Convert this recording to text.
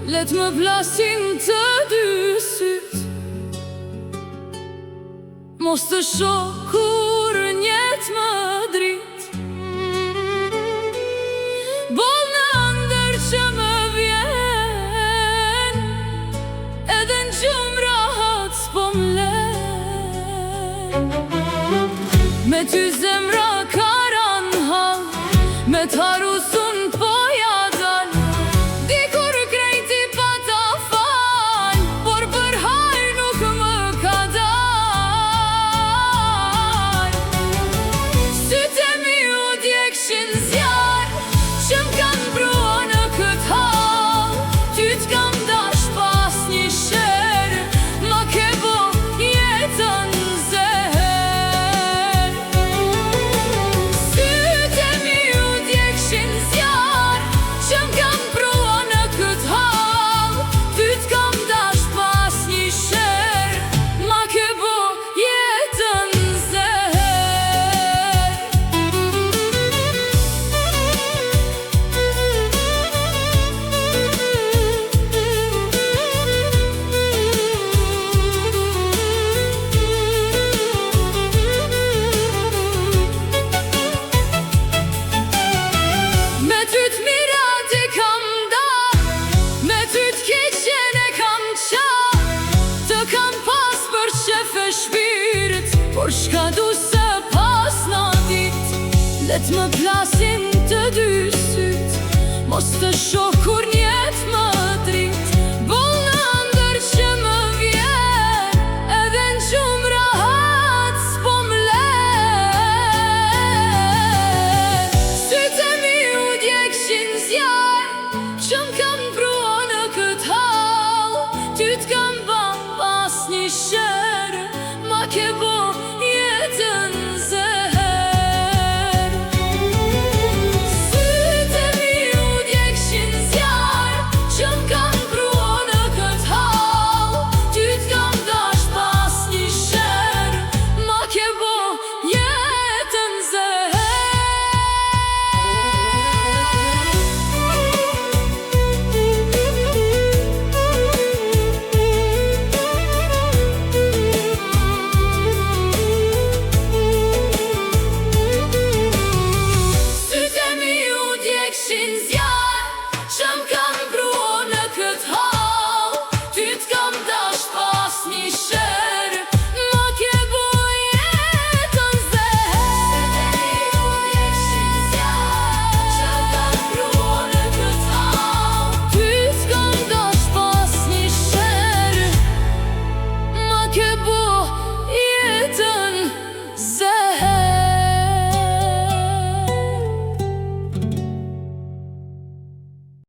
Let më plasin të dy syt, mos të shoh kur njet më drit. Boll në ndër që më vjen, edhe në gjumë rahat s'po m'len. Me ty zemra ka ran hall, me t'harusun po ja dal. Dikur krejti pa ta fal, por për hajr nuk më ka dal. Sytë mi u djekshin zjar, që m'kan brua në kët hall. Ty t'kam dash pas një sher, ma ke bo jetën zer. Sytë mi u djekshin zjar, që m'kan brua në kët hall. Ty t'kam dash pas një sher, ma ke bo jetën zer. Me ty t'mirat i kam da, me ty t'keqen e kam qa. Të kam pas për qef e shpirt, por shka du se pas na dit. Let më plasin të dy syt, mos të shoh kur njet më